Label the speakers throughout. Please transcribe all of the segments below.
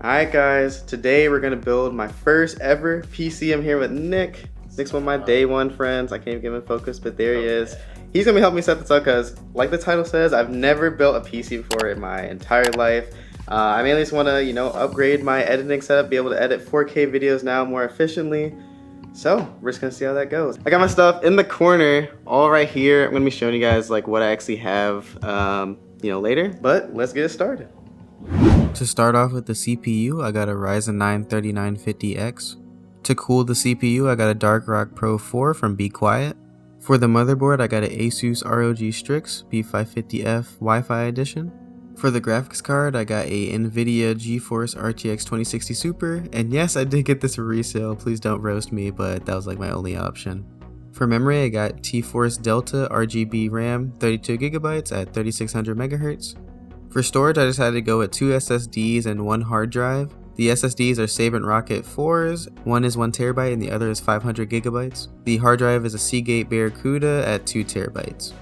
Speaker 1: Alright guys, today we're gonna build my first ever PC. I'm here with Nick. Nick's one of my day one friends. I can't even give him focus, but there he is. He's gonna help me set this up because, like the title says, I've never built a PC before in my entire life. I mainly just wanna, upgrade my editing setup, be able to edit 4K videos now more efficiently. So we're just gonna see how that goes. I got my stuff in the corner, all right here. I'm gonna be showing you guys like what I actually have, later. But let's get it started.
Speaker 2: To start off with the CPU, I got a Ryzen 9 3950X. To cool the CPU, I got a Dark Rock Pro 4 from Be Quiet. For the motherboard, I got an Asus ROG Strix B550F Wi-Fi edition. For the graphics card, I got a Nvidia GeForce RTX 2060 Super, and yes, I did get this for resale, please don't roast me, but that was like my only option. For memory, I got T-Force Delta RGB RAM 32GB at 3600 MHz. For storage, I just had to go with 2 SSDs and 1 hard drive. The SSDs are Sabrent Rocket 4s, one is 1TB and the other is 500GB. The hard drive is a Seagate Barracuda at 2TB.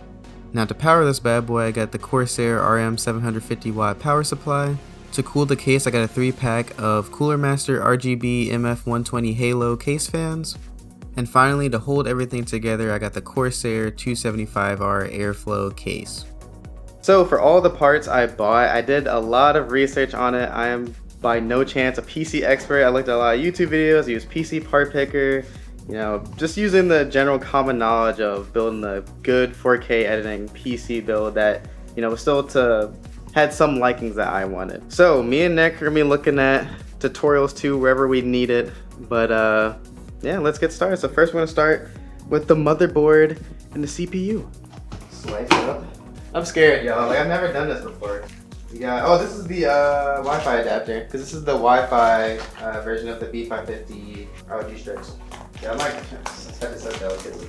Speaker 2: Now to power this bad boy, I got the Corsair RM 750W power supply. To cool the case, I got a 3-pack of Cooler Master RGB MF120 Halo case fans. And finally, to hold everything together, I got the Corsair 275R Airflow case.
Speaker 1: So for all the parts I bought, I did a lot of research on it. I am by no chance a PC expert. I looked at a lot of YouTube videos, used PC Part Picker, just using the general common knowledge of building a good 4K editing PC build that, was still had some likings that I wanted. So me and Nick are gonna be looking at tutorials too, wherever we need it. But yeah, let's get started. So first we're gonna start with the motherboard and the CPU. Slice it up. I'm scared, y'all. Like, I've never done this before. We got, this is the Wi-Fi adapter, because this is the Wi-Fi version of the B550 ROG Strix. Yeah, I might set this up delicately.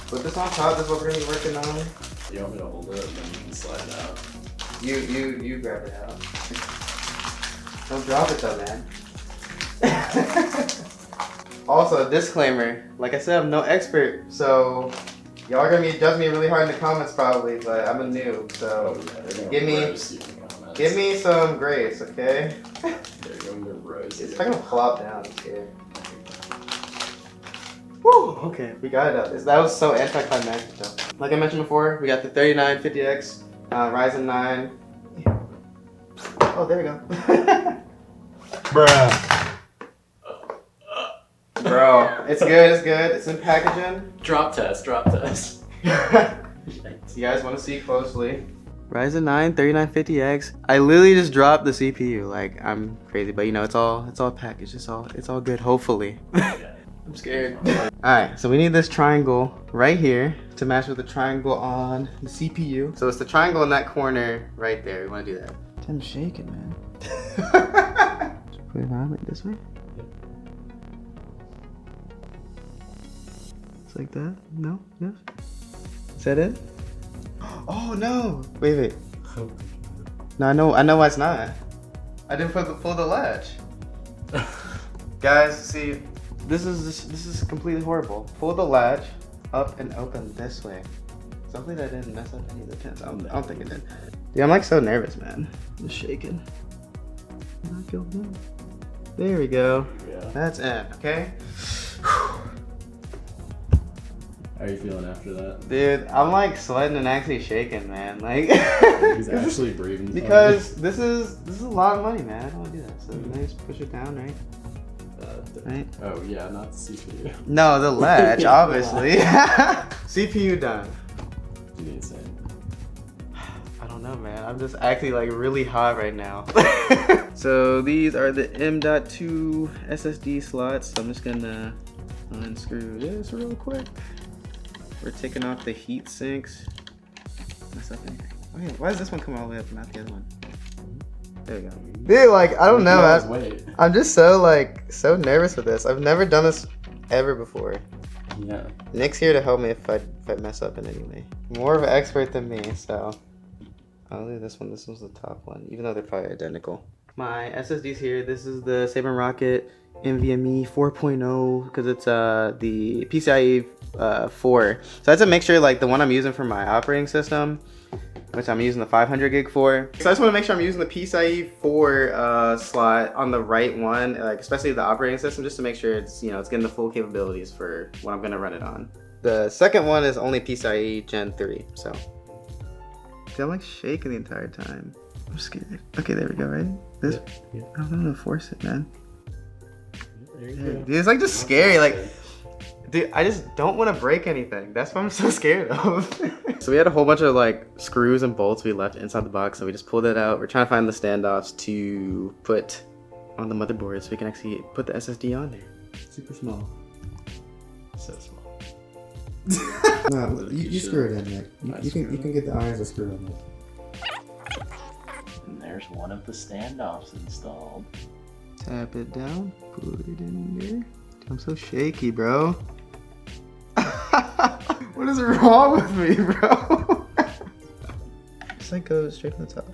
Speaker 1: Put this on top, this is what we're going to be working on.
Speaker 3: You want me to hold it and then you can slide it out?
Speaker 1: You grab it out. Don't drop it though, man. Also, disclaimer, like I said, I'm no expert, so y'all are gonna be judging me really hard in the comments probably, but I'm a noob, so give me some grace, okay?
Speaker 3: They're going to roast.
Speaker 1: It's gonna flop down, I'm scared. Woo! Okay, we got it up. That was so anticlimactic though. Like I mentioned before, we got the 3950X Ryzen 9. Oh, there we go.
Speaker 3: Bruh.
Speaker 1: Bro, it's good, it's good. It's in packaging.
Speaker 3: Drop test.
Speaker 1: You guys want to see closely. Ryzen 9 3950X. I literally just dropped the CPU. Like, I'm crazy, but it's all packaged. It's all good, hopefully. I'm scared. Alright, so we need this triangle right here to match with the triangle on the CPU. So it's the triangle in that corner right there. We want to do that. I'm shaking, man. Put it on like this way. It's like that? No? Yes? Is that it? Oh no! Wait. No, I know why it's not. I didn't pull the latch. Guys, see, this is completely horrible. Pull the latch up and open this way. Something that didn't mess up any of the pins. I don't think it did. Dude, I'm like so nervous, man. I'm just shaking. I feel good. There we go.
Speaker 3: Yeah.
Speaker 1: That's it. Okay.
Speaker 3: How are you feeling after that?
Speaker 1: Dude, I'm like sweating and actually shaking, man. Like
Speaker 3: He's actually breathing.
Speaker 1: because this is a lot of money, man. I don't want to do that. So let me just push it down, right? Right?
Speaker 3: Oh yeah, not the CPU.
Speaker 1: No, the latch, obviously. CPU done.
Speaker 3: You need to say.
Speaker 1: I don't know, man. I'm just actually like really hot right now. So these are the M.2 SSD slots. So I'm just gonna unscrew this real quick. We're taking off the heat sinks. Mess up anything. Okay, why does this one come all the way up and not the other one? There we go. Dude, like, I don't know. I'm just so nervous with this. I've never done this ever before.
Speaker 3: Yeah.
Speaker 1: Nick's here to help me if I mess up in any way. More of an expert than me, so I'll do this one. This one's the top one, even though they're probably identical. My SSD's here. This is the Sabrent Rocket NVMe 4.0 because it's the PCIe 4. So that's a mixture like the one I'm using for my operating system. which I'm using the 500 gig for. So I just want to make sure I'm using the PCIe 4 slot on the right one, like especially the operating system, just to make sure it's, you know, it's getting the full capabilities for what I'm gonna run it on. The second one is only PCIe Gen 3, so. Dude, I'm like shaking the entire time. I'm scared. Okay, there we go, right? This,
Speaker 3: Yeah.
Speaker 1: I don't know how to force it, man.
Speaker 3: There you
Speaker 1: Dude,
Speaker 3: go.
Speaker 1: it's like just scary, like, dude, I just don't want to break anything. That's what I'm so scared of. So we had a whole bunch of like screws and bolts we left inside the box, so we just pulled it out. We're trying to find the standoffs to put on the motherboard so we can actually put the SSD on there.
Speaker 3: Super small. So small.
Speaker 2: No, you screw it in, Nick. You can get the irons to screw in it.
Speaker 4: And there's one of the standoffs installed.
Speaker 1: Tap it down, put it in there. Dude, I'm so shaky, bro. What is wrong with me, bro? Just like go straight from the top.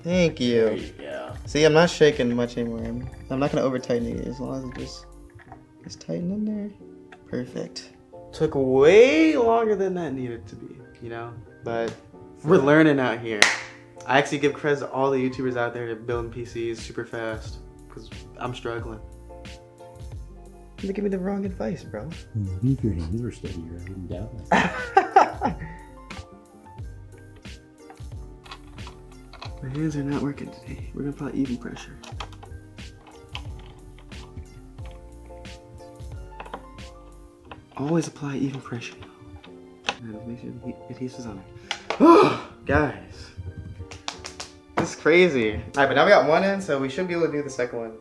Speaker 1: Thank
Speaker 4: There
Speaker 1: you.
Speaker 4: you go.
Speaker 1: See, I'm not shaking much anymore. I'm not gonna over tighten it as long as it just tighten in there. Perfect. Took way longer than that needed to be, you know? But we're learning out here. I actually give credit to all the YouTubers out there that building PCs super fast, because I'm struggling. They give me the wrong advice, bro.
Speaker 3: If your hands were steady, I wouldn't doubt
Speaker 1: My hands are not working today. We're gonna apply even pressure. Always apply even pressure. And make sure the adhesive's on there. Guys, this is crazy. All right, but now we got one in, so we should be able to do the second one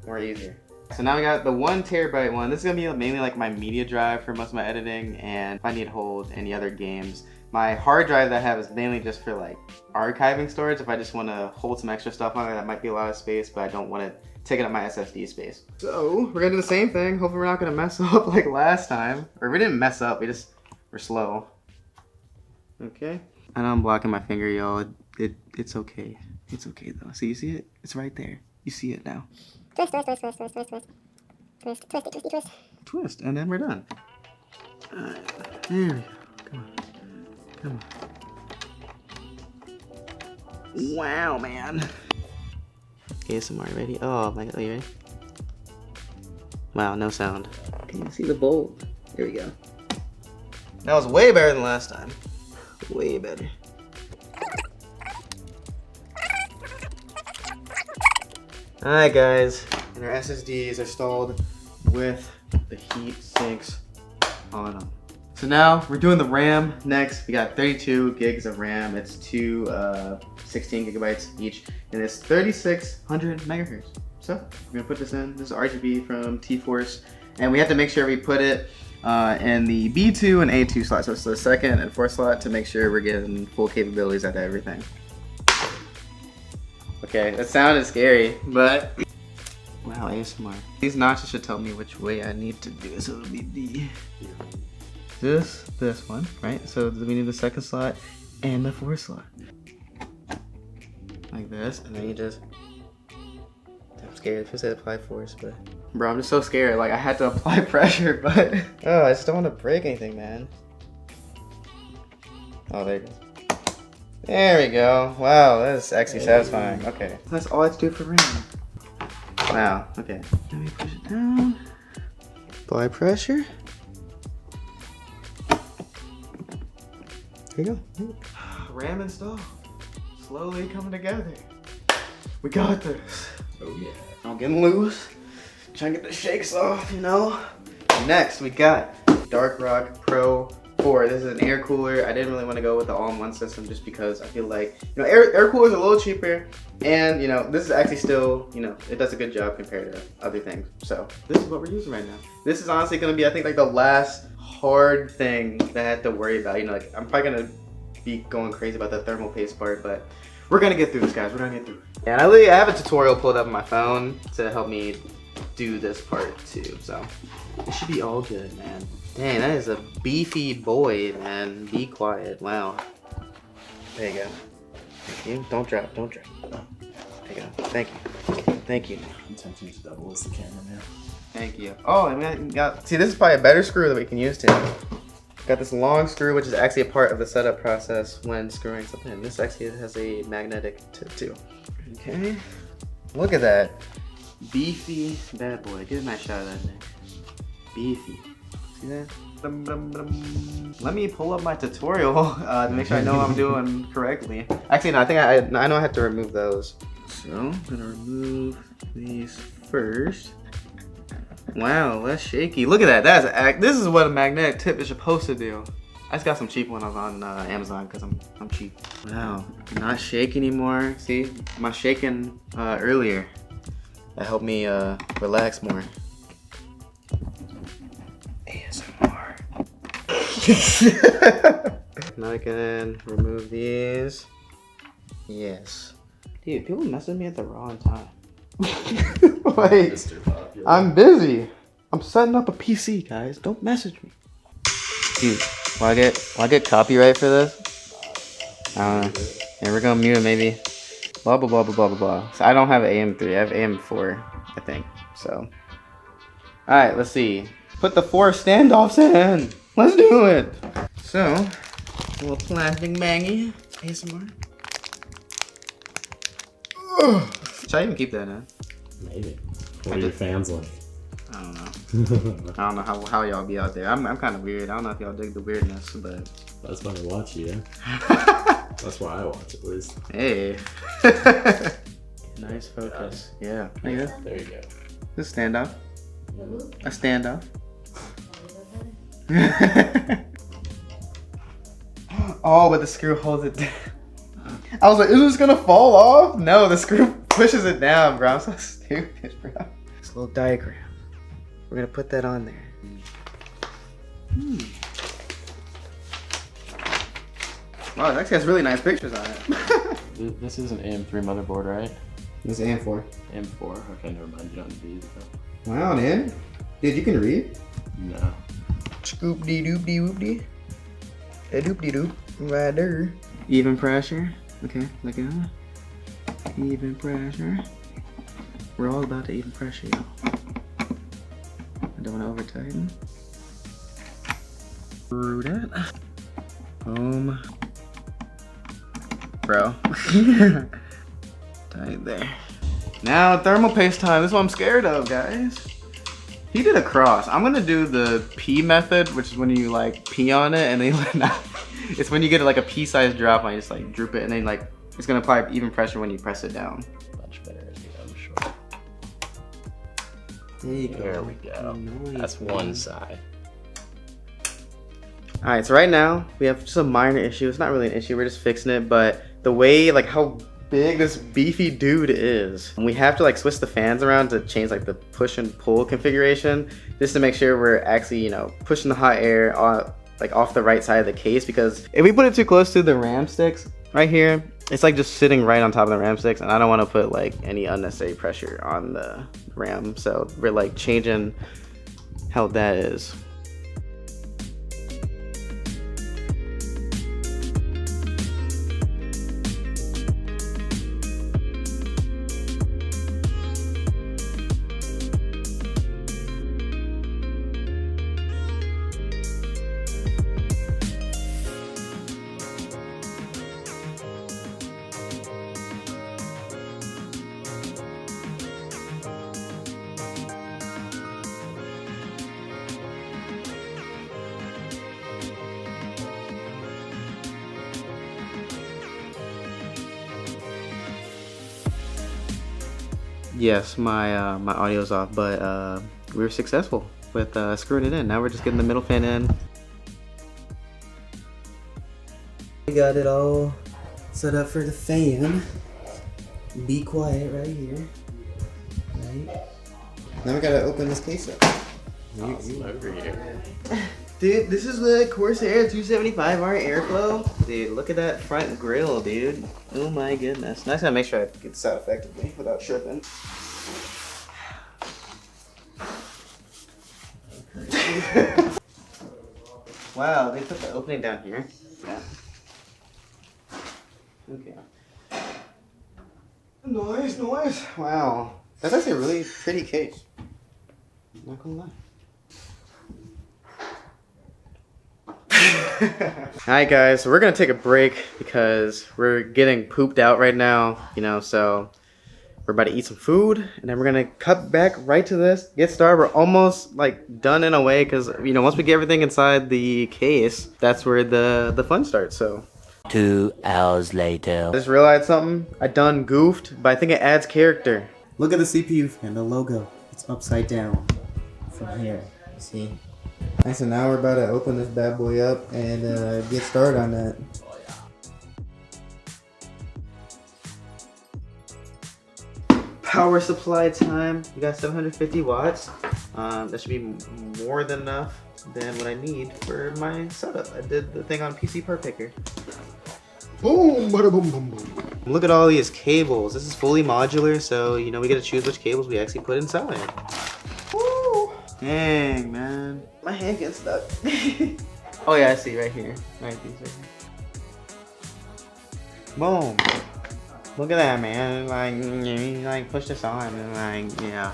Speaker 1: more easier. So now we got the 1 terabyte one. This is gonna be mainly like my media drive for most of my editing, and if I need to hold any other games. My hard drive that I have is mainly just for like archiving storage. If I just want to hold some extra stuff on it, that might be a lot of space, but I don't want it taking up my SSD space. So we're gonna do the same thing. Hopefully we're not gonna mess up like last time. Or we didn't mess up, we're slow. Okay. I know I'm blocking my finger, y'all. It's okay. It's okay though. See, you see it? It's right there. You see it now.
Speaker 5: Twist, twist, twist, twist, twist, twist, twist. Twist, twisty, twisty, twist.
Speaker 1: Twist, and then we're done. Alright, there we go. Come on. Come on. Wow, man. ASMR, ready? Oh my god, are you ready? Wow, no sound. Can you see the bolt? Here we go. That was way better than last time. Way better. Alright guys, and our SSDs are installed with the heat sinks on them. So now we're doing the RAM next. We got 32 gigs of RAM. It's two 16 gigabytes each, and it's 3600 megahertz. So we're gonna put this in. This is RGB from T-Force, and we have to make sure we put it in the B2 and A2 slot. So it's the second and fourth slot to make sure we're getting full capabilities out of everything. Okay, that sounded scary, but wow, ASMR. These notches should tell me which way I need to do it. So it'll be this one, right? So we need the second slot and the fourth slot. Like this, and then you just, I'm scared if I say apply force, but bro, I'm just so scared. Like I had to apply pressure, but oh, I just don't want to break anything, man. Oh, there it goes. There we go. Wow, that's actually satisfying. Okay, that's all I have to do for RAM. Wow. Okay. Let me push it down. Apply pressure. Here you go. RAM install. Slowly coming together. We got this.
Speaker 3: Oh yeah.
Speaker 1: I'm getting loose. Trying to get the shakes off, you know. Next, we got Dark Rock Pro 4. This is an air cooler. I didn't really want to go with the all-in-one system just because I feel like, you know, air coolers are a little cheaper, and you know, this is actually still, you know, it does a good job compared to other things. So this is what we're using right now. This is honestly gonna be, I think, like the last hard thing that I had to worry about. You know, like I'm probably gonna be going crazy about the thermal paste part, but we're gonna get through this, guys. We're gonna get through it. And I have a tutorial pulled up on my phone to help me do this part too. So it should be all good, man. Dang, that is a beefy boy, man. Be quiet. Wow. There you go. Thank you. Don't drop. Don't drop. There you go. Thank you. Thank you.
Speaker 3: Intention to double as the cameraman.
Speaker 1: Thank you. Oh, and we got. See, this is probably a better screw that we can use too. Got this long screw, which is actually a part of the setup process when screwing something in. This actually has a magnetic tip too. Okay, look at that. Beefy bad boy. Get a nice shot of that thing. Beefy. See that? Let me pull up my tutorial to make sure I know what I'm doing correctly. Actually, no, I think I know I have to remove those. So I'm gonna remove these first. Wow, that's shaky. Look at that. This is what a magnetic tip is supposed to do. I just got some cheap ones on Amazon because I'm cheap. Wow, not shake anymore. See, my shaking earlier. That helped me relax more. ASMR. Now I can remove these. Yes. Dude, people message me at the wrong time. Like, I'm busy. I'm setting up a PC, guys. Don't message me. Dude, will I get copyright for this? I don't know. Yeah, we're gonna mute it maybe. Blah blah blah blah blah blah blah. So I don't have AM3, I have AM4, I think. So. Alright, let's see. Put the 4 standoffs in. Let's do it. So, a little plastic bangy. ASMR. Should I even keep that in?
Speaker 3: Maybe. What are your fans like?
Speaker 1: I don't know. I don't know how y'all be out there. I'm kind of weird. I don't know if y'all dig the weirdness, but
Speaker 3: That's why I watch you, yeah? That's why I watch at least.
Speaker 1: hey. Nice focus. Yeah. There you go.
Speaker 3: There you go.
Speaker 1: This standoff. A standoff. Oh, but the screw holds it down. I was like, is this gonna fall off? No, the screw pushes it down, bro. I'm so stupid, bro. This little diagram. We're gonna put that on there. Wow, it actually has really nice pictures on it.
Speaker 4: This is an AM3 motherboard, right?
Speaker 1: This is AM4.
Speaker 4: AM4. Okay, never mind. You don't need these.
Speaker 1: Wow, man. Dude, you can read?
Speaker 4: No.
Speaker 1: Scoop dee doop dee whoop dee. A doop dee doop. Right there. Even pressure. Okay, look at that. Even pressure. We're all about to even pressure, y'all. I don't want to over tighten. Screw that. Boom. Bro. Tight there. Now thermal paste time. This is what I'm scared of, guys. He did a cross. I'm gonna do the P method, which is when you like pee on it and then it's when you get like a pea-sized drop and you just like droop it and then like it's gonna apply even pressure when you press it down.
Speaker 4: Much better idea, I'm sure.
Speaker 1: There you go.
Speaker 4: There we go.
Speaker 1: Nice,
Speaker 4: That's
Speaker 1: man.
Speaker 4: one side.
Speaker 1: Alright, so right now we have just a minor issue. It's not really an issue, we're just fixing it, but the way, like how big this beefy dude is, and we have to like switch the fans around to change like the push and pull configuration just to make sure we're actually, you know, pushing the hot air on, like off the right side of the case, because if we put it too close to the RAM sticks right here, it's like just sitting right on top of the RAM sticks, and I don't want to put like any unnecessary pressure on the RAM, so we're like changing how that is. Yes, my my audio's off, but we were successful with screwing it in. Now we're just getting the middle fan in. We got it all set up for the fan. Be quiet right here. Right. Now we gotta open this case up.
Speaker 3: Awesome over here.
Speaker 1: Dude, this is the Corsair 275R airflow. Dude, look at that front grill, dude. Oh my goodness. Now I just gotta make sure I get this out effectively without tripping. Wow, they put the opening down here. Yeah. Okay. Nice, nice. Wow. That's actually a really pretty case. I'm not gonna lie. Alright guys, so we're gonna take a break because we're getting pooped out right now, you know, so we're about to eat some food and then we're gonna cut back right to this, get started. We're almost like done in a way because, you know, once we get everything inside the case, that's where the fun starts, so.
Speaker 6: 2 hours later.
Speaker 1: I just realized something. I done goofed, but I think it adds character.
Speaker 2: Look at the CPU fan, the logo. It's upside down from here. See? Alright, so now we're about to open this bad boy up and get started on that.
Speaker 1: Power supply time. We got 750 watts. That should be more than enough than what I need for my setup. I did the thing on PC part picker. Boom, bada boom, boom, boom. Look at all these cables. This is fully modular, so you know we get to choose which cables we actually put inside. Woo! Dang, man, my hand gets stuck. Oh yeah, I see right here. Right, these right here. Boom. Look at that, man. Like push this on and like, yeah.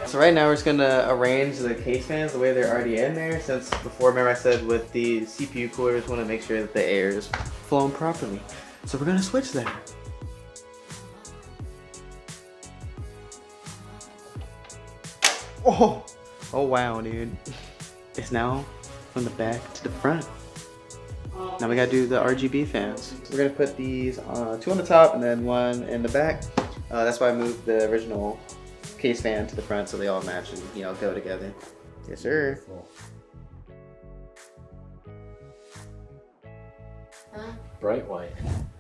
Speaker 1: So right now we're just gonna arrange the case fans the way they're already in there, since before, remember I said with the CPU coolers, want to make sure that the air is flowing properly. So we're gonna switch that. Oh wow, dude. It's now from the back to the front. Now we gotta do the RGB fans. We're gonna put these 2 on the top and then 1 in the back. That's why I moved the original case fan to the front so they all match and, you know, go together. Yes, sir.
Speaker 7: Huh?
Speaker 3: Bright white.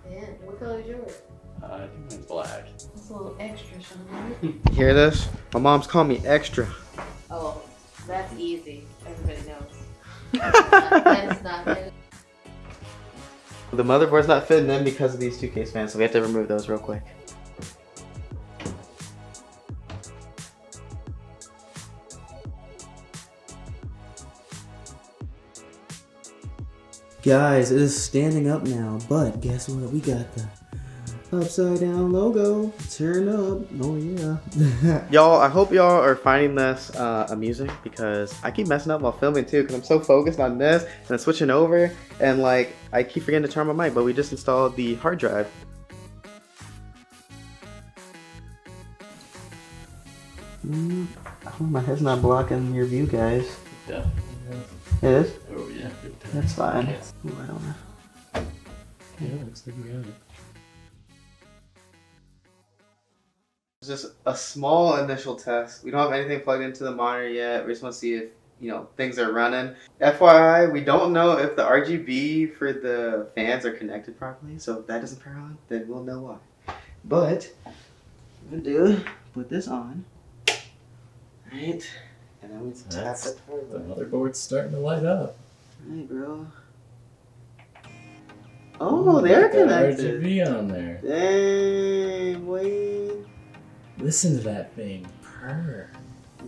Speaker 7: Yeah. What color is yours?
Speaker 3: I think mine's black.
Speaker 7: It's a little extra, Sean.
Speaker 1: You hear this? My mom's calling me extra.
Speaker 7: Oh, that's easy. Everybody knows. That's not good.
Speaker 1: The motherboard's not fitting in because of these 2 case fans, so we have to remove those real quick.
Speaker 2: Guys, it is standing up now, but guess what? We got the upside down logo. Turn up. Oh yeah.
Speaker 1: Y'all, I hope y'all are finding this amusing because I keep messing up while filming too because I'm so focused on this and then switching over and like I keep forgetting to turn my mic, but we just installed the hard drive. Oh, my head's not blocking your view, guys.
Speaker 3: Yeah.
Speaker 1: It is?
Speaker 3: Oh yeah.
Speaker 1: That's fine. Ooh, I don't know.
Speaker 3: Yeah, looks like we got it.
Speaker 1: It's just a small initial test. We don't have anything plugged into the monitor yet. We just want to see if, you know, things are running. FYI, we don't know if the RGB for the fans are connected properly. So if that doesn't power on, then we'll know why. But what I'm gonna do, put this on. Right. And then we tap it
Speaker 3: The motherboard's starting to light up.
Speaker 1: Alright, bro. Oh, they're connected.
Speaker 3: RGB on there.
Speaker 1: Dang, wait.
Speaker 3: Listen to that thing purr.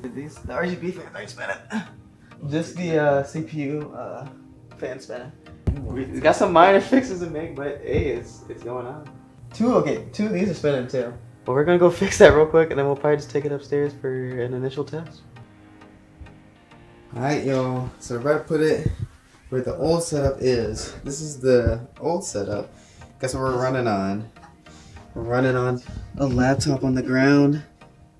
Speaker 1: The RGB fans aren't spinning. Just the CPU fan spinning. We got some minor fixes to make, but hey, it's going on. 2 of these are spinning too. But we're gonna go fix that real quick, and then we'll probably just take it upstairs for an initial test.
Speaker 2: Alright, y'all. So we're about to put it where the old setup is. This is the old setup. Guess what we're running on? We're running on a laptop on the ground.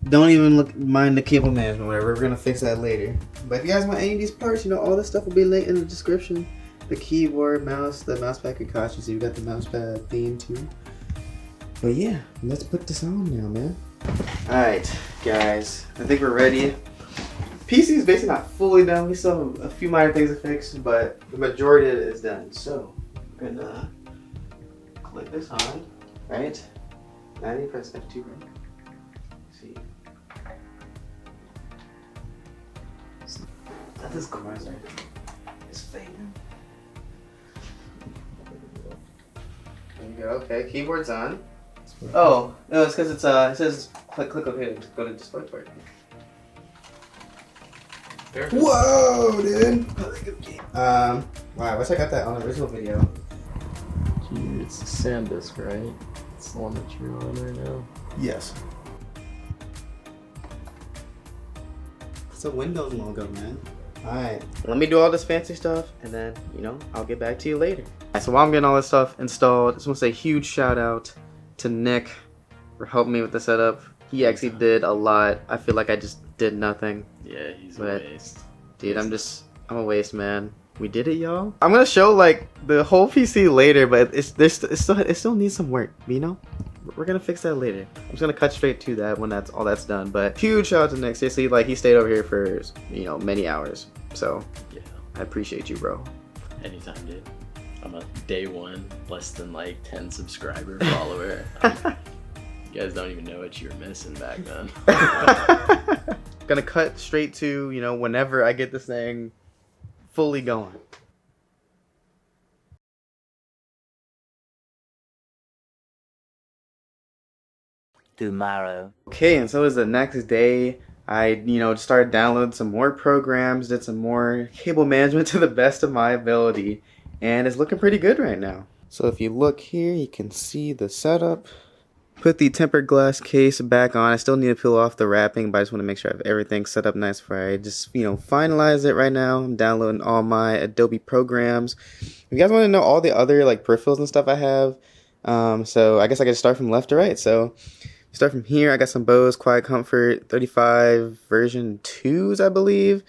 Speaker 2: Don't even mind the cable management, whatever. We're gonna fix that later. But if you guys want any of these parts, you know, all this stuff will be linked in the description. The keyboard, mouse, the mouse pad could cost you, so you got the mouse pad theme too. But yeah, let's put this on now, man.
Speaker 1: Alright, guys. I think we're ready. PC is basically not fully done. We still have a few minor things to fix, but the majority of it is done. So, I'm gonna click this on, right? Now you press F2, right? See. That is crazy. It's fading. There you go. Okay, keyboard's on. Oh, no, it's because it says click OK to go to display part.
Speaker 2: Whoa, dude! Wow, I wish I got that on the original video.
Speaker 4: Gee, it's SanDisk, right? It's the one that you're on right now.
Speaker 2: Yes. It's a Windows logo, man.
Speaker 1: Alright, let me do all this fancy stuff and then, you know, I'll get back to you later. Alright, so while I'm getting all this stuff installed, I just want to say a huge shout out to Nick for helping me with the setup. He actually did a lot. I feel like I just did nothing.
Speaker 4: Yeah, he's a
Speaker 1: But,
Speaker 4: waste.
Speaker 1: dude, I'm a waste, man. We did it, y'all. I'm gonna show like the whole PC later, but it still needs some work, you know? We're gonna fix that later. I'm just gonna cut straight to that when all that's done. But huge shout out to Nick. Seriously, like he stayed over here for, you know, many hours. So
Speaker 4: Yeah,
Speaker 1: I appreciate you, bro.
Speaker 4: anytime, dude. I'm a day one, less than like 10 subscriber follower. You guys don't even know what you were missing back then.
Speaker 1: Gonna cut straight to, you know, whenever I get this thing fully going.
Speaker 6: Tomorrow.
Speaker 1: Okay, and so it was the next day. I, you know, started downloading some more programs, did some more cable management to the best of my ability, and it's looking pretty good right now. So if you look here, you can see the setup. Put the tempered glass case back on. I still need to peel off the wrapping, but I just want to make sure I have everything set up nice before I just, you know, finalize it right now. I'm downloading all my Adobe programs. If you guys want to know all the other like peripherals and stuff I have, so I guess I can start from left to right. So start from here. I got some Bose Quiet Comfort 35 version 2s, I believe.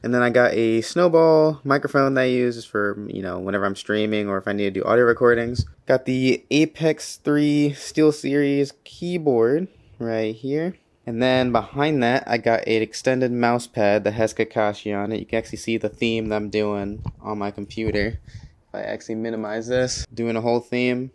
Speaker 1: And then I got a Snowball microphone that I use for, you know, whenever I'm streaming or if I need to do audio recordings. Got the Apex 3 SteelSeries keyboard right here. And then behind that, I got an extended mouse pad that has Kakashi on it. You can actually see the theme that I'm doing on my computer. If I actually minimize this, doing a whole theme.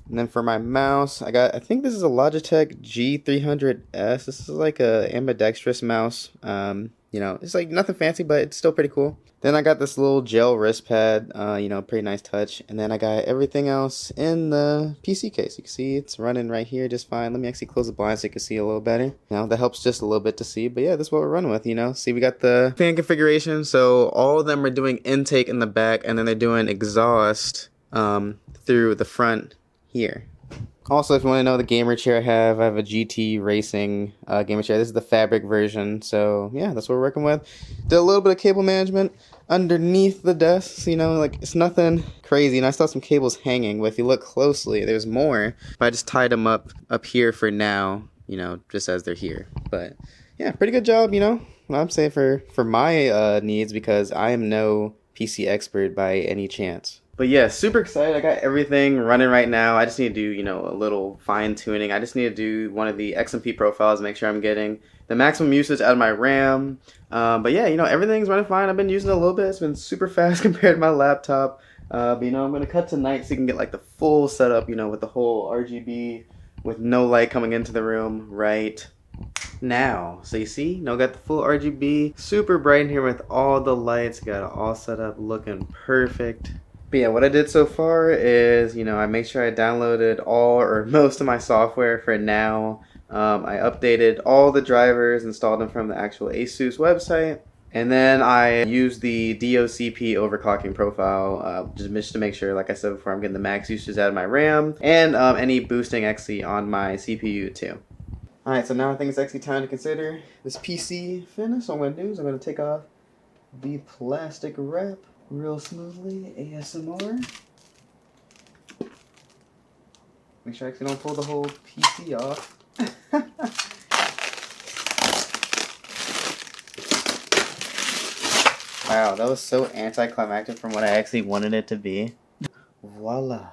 Speaker 1: And then for my mouse, I think this is a Logitech G300S. This is like a ambidextrous mouse. You know, it's like nothing fancy, but it's still pretty cool. Then I got this little gel wrist pad, you know, pretty nice touch. And then I got everything else in the PC case. You can see it's running right here just fine. Let me actually close the blinds so you can see a little better. You know, that helps just a little bit to see. But yeah, this is what we're running with, you know. See, we got the fan configuration. So all of them are doing intake in the back, and then they're doing exhaust through the front here. Also, if you want to know the gamer chair I have a GT Racing gamer chair. This is the fabric version, so yeah, that's what we're working with. Did a little bit of cable management underneath the desk, you know, like it's nothing crazy. And I saw some cables hanging, but if you look closely, there's more. But I just tied them up here for now, you know, just as they're here. But yeah, pretty good job, you know, what I'm saying for my needs, because I am no PC expert by any chance. But yeah, super excited. I got everything running right now. I just need to do, you know, a little fine tuning. I just need to do one of the XMP profiles, make sure I'm getting the maximum usage out of my RAM. But yeah, you know, everything's running fine. I've been using it a little bit. It's been super fast compared to my laptop. But you know, I'm going to cut tonight so you can get like the full setup, you know, with the whole RGB, with no light coming into the room right now. So you see, got the full RGB, super bright in here with all the lights. Got it all set up, looking perfect. But yeah, what I did so far is, you know, I made sure I downloaded all or most of my software for now. I updated all the drivers, installed them from the actual ASUS website. And then I used the DOCP overclocking profile just to make sure, like I said before, I'm getting the max usage out of my RAM and any boosting actually on my CPU too. Alright, so now I think it's actually time to consider this PC finished. So what I'm going to do is I'm going to take off the plastic wrap real smoothly, ASMR. Make sure I actually don't pull the whole PC off. Wow, that was so anticlimactic from what I actually wanted it to be. Voila.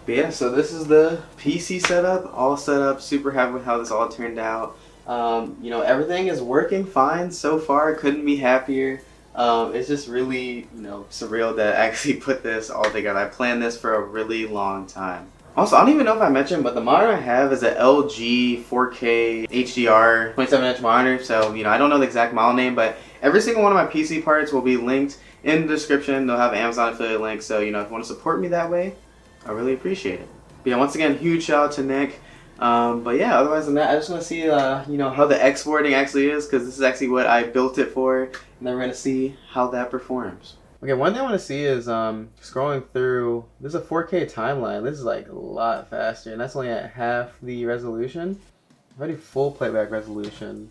Speaker 1: But yeah, so this is the PC setup, all set up, super happy with how this all turned out. You know, everything is working fine so far, couldn't be happier. It's just really, you know, surreal that I actually put this all together. I planned this for a really long time. Also, I don't even know if I mentioned, but the monitor I have is an LG 4K HDR 27-inch monitor, so, you know, I don't know the exact model name, but every single one of my PC parts will be linked in the description. They'll have an Amazon affiliate link, so, you know, if you want to support me that way, I really appreciate it. But yeah, once again, huge shout out to Nick. But yeah, otherwise than that, I just want to see, you know, how the exporting actually is, because this is actually what I built it for, and then we're going to see how that performs. Okay, one thing I want to see is scrolling through, this is a 4K timeline. This is like a lot faster, and that's only at half the resolution. If I do full playback resolution,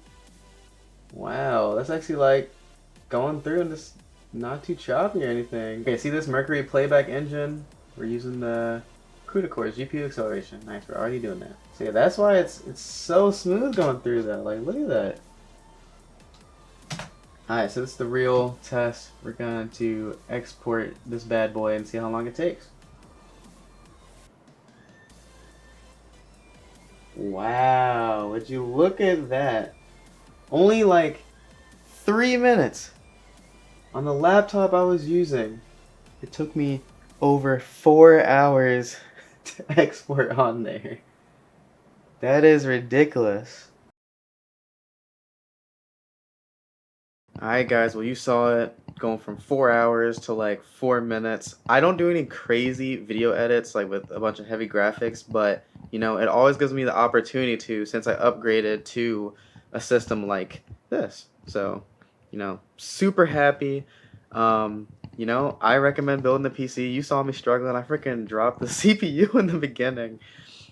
Speaker 1: wow, that's actually like going through and just not too choppy or anything. Okay, see this Mercury playback engine? We're using the CUDA cores, GPU acceleration. Nice, we're already doing that. So yeah, that's why it's so smooth going through though. Like, look at that. Alright, so this is the real test. We're going to export this bad boy and see how long it takes. Wow, would you look at that? Only like 3 minutes. On the laptop I was using, it took me over 4 hours to export on there. That is ridiculous. Alright guys, well you saw it going from 4 hours to like 4 minutes. I don't do any crazy video edits like with a bunch of heavy graphics, but you know, it always gives me the opportunity to, since I upgraded to a system like this. So, you know, super happy. You know, I recommend building the PC. You saw me struggling. I freaking dropped the CPU in the beginning.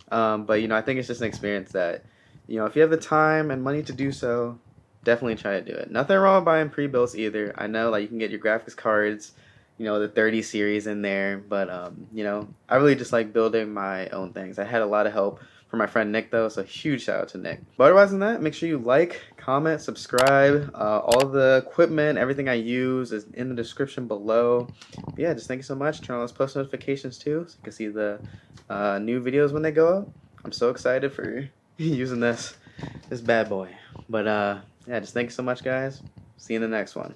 Speaker 1: But, you know, I think it's just an experience that, you know, if you have the time and money to do so, definitely try to do it. Nothing wrong with buying pre-builts either. I know, like, you can get your graphics cards, you know, the 30 series in there. But, you know, I really just like building my own things. I had a lot of help from my friend Nick, though, so huge shout out to Nick. But otherwise than that, make sure you like, comment, subscribe. All the equipment, everything I use is in the description below. But yeah, just thank you so much. Turn on those post notifications too, so you can see the new videos when they go up. I'm so excited for using this bad boy. But yeah, just thank you so much, guys. See you in the next one.